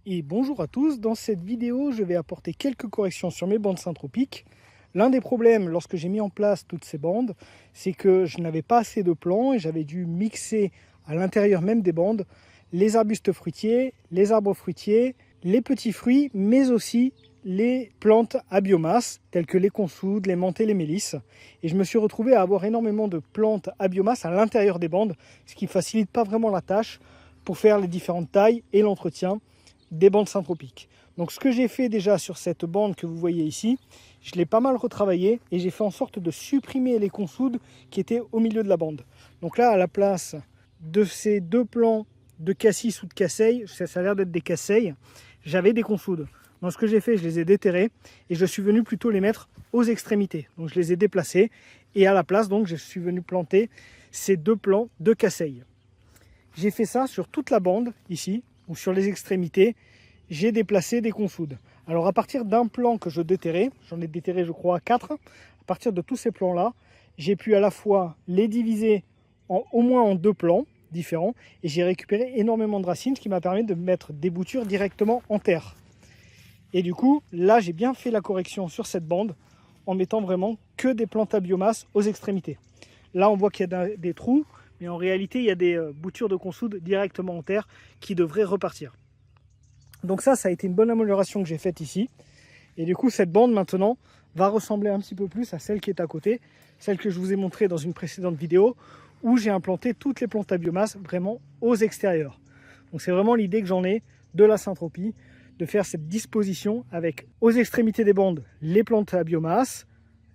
Et bonjour à tous, dans cette vidéo je vais apporter quelques corrections sur mes bandes syntropiques. L'un des problèmes lorsque j'ai mis en place toutes ces bandes, c'est que je n'avais pas assez de plants et j'avais dû mixer à l'intérieur même des bandes les arbustes fruitiers, les arbres fruitiers, les petits fruits, mais aussi les plantes à biomasse telles que les consoudes, les menthes et les mélisses. Et je me suis retrouvé à avoir énormément de plantes à biomasse à l'intérieur des bandes, ce qui ne facilite pas vraiment la tâche pour faire les différentes tailles et l'entretien des bandes syntropiques. Donc ce que j'ai fait déjà sur cette bande que vous voyez ici, je l'ai pas mal retravaillé et j'ai fait en sorte de supprimer les consoudes qui étaient au milieu de la bande. Donc là, à la place de ces deux plants de cassis ou de casseille, ça a l'air d'être des casseilles, j'avais des consoudes. Donc ce que j'ai fait, je les ai déterrés et je suis venu plutôt les mettre aux extrémités. Donc je les ai déplacés et à la place, donc je suis venu planter ces deux plants de casseille. J'ai fait ça sur toute la bande ici, ou sur les extrémités, j'ai déplacé des consoudes. Alors à partir d'un plan que je déterrais, j'en ai déterré je crois 4, à partir de tous ces plans-là, j'ai pu à la fois les diviser au moins en deux plans différents, et j'ai récupéré énormément de racines, ce qui m'a permis de mettre des boutures directement en terre. Et du coup, là j'ai bien fait la correction sur cette bande, en mettant vraiment que des plantes à biomasse aux extrémités. Là on voit qu'il y a des trous, mais en réalité il y a des boutures de consoude directement en terre qui devraient repartir. Donc ça a été une bonne amélioration que j'ai faite ici. Et du coup cette bande maintenant va ressembler un petit peu plus à celle qui est à côté, celle que je vous ai montrée dans une précédente vidéo, où j'ai implanté toutes les plantes à biomasse vraiment aux extérieurs. Donc c'est vraiment l'idée que j'en ai de la syntropie, de faire cette disposition avec aux extrémités des bandes les plantes à biomasse,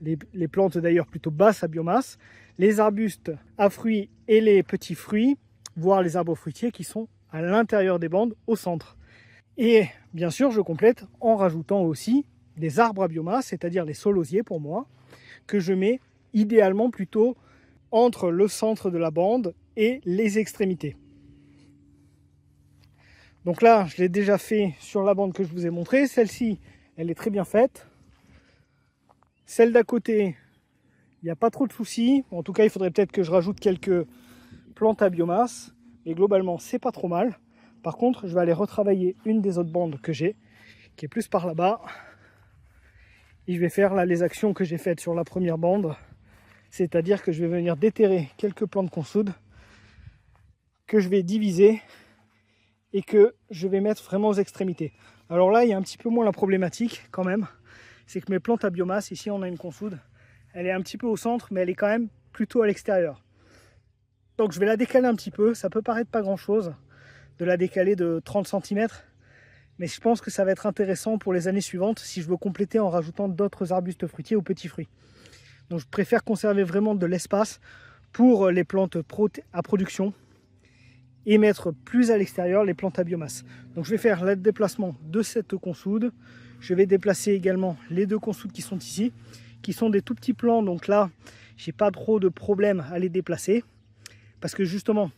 les plantes d'ailleurs plutôt basses à biomasse, les arbustes à fruits et les petits fruits, voire les arbres fruitiers qui sont à l'intérieur des bandes au centre. Et bien sûr, je complète en rajoutant aussi des arbres à biomasse, c'est-à-dire les solosiers pour moi, que je mets idéalement plutôt entre le centre de la bande et les extrémités. Donc là, je l'ai déjà fait sur la bande que je vous ai montrée. Celle-ci, elle est très bien faite. Celle d'à côté, il n'y a pas trop de soucis. En tout cas, il faudrait peut-être que je rajoute quelques plantes à biomasse. Mais globalement, c'est pas trop mal. Par contre, je vais aller retravailler une des autres bandes que j'ai, qui est plus par là-bas. Et je vais faire là les actions que j'ai faites sur la première bande. C'est-à-dire que je vais venir déterrer quelques plants de consoude que je vais diviser et que je vais mettre vraiment aux extrémités. Alors là, il y a un petit peu moins la problématique quand même. C'est que mes plantes à biomasse, ici on a une consoude, elle est un petit peu au centre, mais elle est quand même plutôt à l'extérieur. Donc je vais la décaler un petit peu, ça peut paraître pas grand chose de la décaler de 30 cm, mais je pense que ça va être intéressant pour les années suivantes si je veux compléter en rajoutant d'autres arbustes fruitiers ou petits fruits. Donc je préfère conserver vraiment de l'espace pour les plantes à production et mettre plus à l'extérieur les plantes à biomasse. Donc je vais faire le déplacement de cette consoude. Je vais déplacer également les deux consoudes qui sont ici, qui sont des tout petits plants. Donc là, j'ai pas trop de problème à les déplacer. Parce que justement,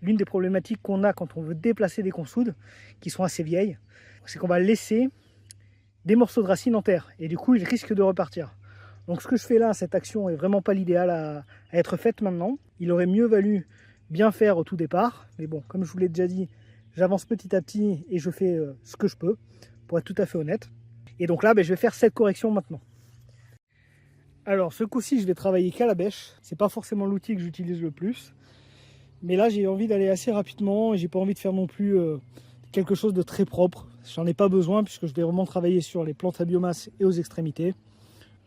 l'une des problématiques qu'on a quand on veut déplacer des consoudes, qui sont assez vieilles, c'est qu'on va laisser des morceaux de racines en terre. Et du coup, ils risquent de repartir. Donc ce que je fais là, cette action est vraiment pas l'idéal à être faite maintenant. Il aurait mieux valu bien faire au tout départ, mais bon, comme je vous l'ai déjà dit, j'avance petit à petit et je fais ce que je peux, pour être tout à fait honnête. Et donc là, je vais faire cette correction maintenant. Alors ce coup-ci, je vais travailler qu'à la bêche, c'est pas forcément l'outil que j'utilise le plus, mais là j'ai envie d'aller assez rapidement et j'ai pas envie de faire non plus quelque chose de très propre. J'en ai pas besoin puisque je vais vraiment travailler sur les plantes à biomasse et aux extrémités.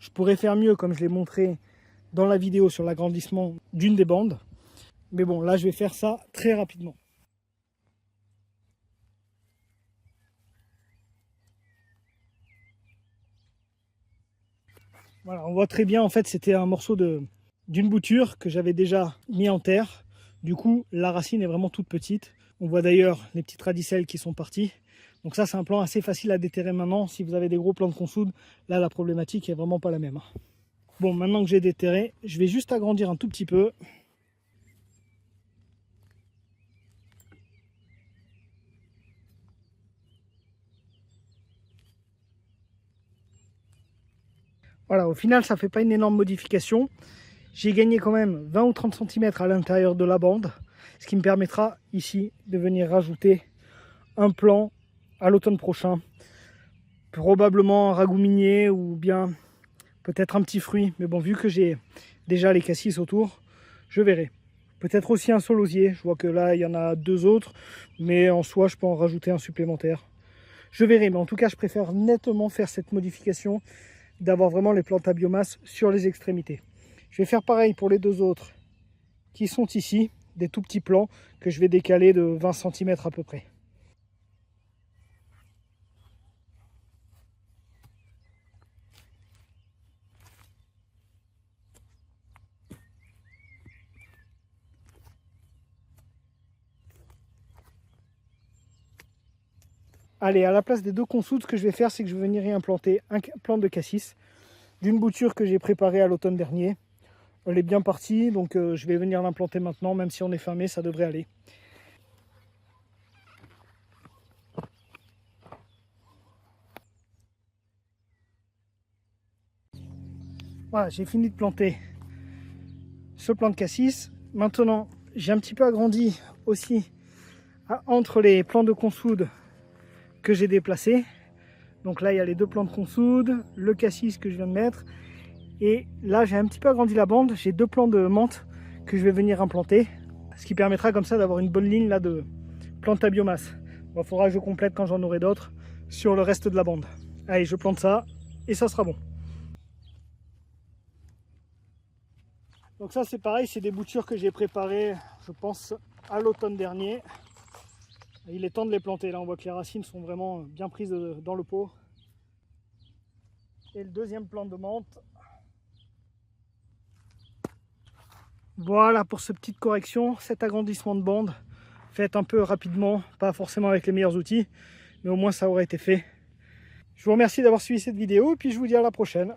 Je pourrais faire mieux comme je l'ai montré dans la vidéo sur l'agrandissement d'une des bandes. Mais bon, là, je vais faire ça très rapidement. Voilà, on voit très bien, en fait, c'était un morceau d'une bouture que j'avais déjà mis en terre. Du coup, la racine est vraiment toute petite. On voit d'ailleurs les petites radicelles qui sont parties. Donc ça, c'est un plan assez facile à déterrer maintenant. Si vous avez des gros plants de consoude, là, la problématique est vraiment pas la même. Bon, maintenant que j'ai déterré, je vais juste agrandir un tout petit peu. Voilà, au final, ça ne fait pas une énorme modification. J'ai gagné quand même 20 ou 30 cm à l'intérieur de la bande, ce qui me permettra ici de venir rajouter un plan à l'automne prochain. Probablement un ragoût minier ou bien peut-être un petit fruit. Mais bon, vu que j'ai déjà les cassis autour, je verrai. Peut-être aussi un solosier. Je vois que là, il y en a 2 autres. Mais en soi, je peux en rajouter un supplémentaire. Je verrai. Mais en tout cas, je préfère nettement faire cette modification d'avoir vraiment les plantes à biomasse sur les extrémités. Je vais faire pareil pour les 2 autres qui sont ici. Des tout petits plants que je vais décaler de 20 cm à peu près. Allez, à la place des 2 consoudes, ce que je vais faire, c'est que je vais venir y implanter un plant de cassis d'une bouture que j'ai préparée à l'automne dernier. Elle est bien partie, donc je vais venir l'implanter maintenant, même si on est fermé, ça devrait aller. Voilà, j'ai fini de planter ce plant de cassis. Maintenant, j'ai un petit peu agrandi aussi entre les plants de consoude que j'ai déplacés. Donc là, il y a les 2 plants de consoude, le cassis que je viens de mettre. Et là, j'ai un petit peu agrandi la bande. J'ai 2 plants de menthe que je vais venir implanter. Ce qui permettra comme ça d'avoir une bonne ligne là de plantes à biomasse. Il faudra que je complète quand j'en aurai d'autres sur le reste de la bande. Allez, je plante ça et ça sera bon. Donc ça, c'est pareil, c'est des boutures que j'ai préparées, je pense, à l'automne dernier. Il est temps de les planter. Là, on voit que les racines sont vraiment bien prises dans le pot. Et le deuxième plant de menthe. Voilà pour cette petite correction, cet agrandissement de bande. Fait un peu rapidement, pas forcément avec les meilleurs outils, mais au moins ça aurait été fait. Je vous remercie d'avoir suivi cette vidéo et puis je vous dis à la prochaine.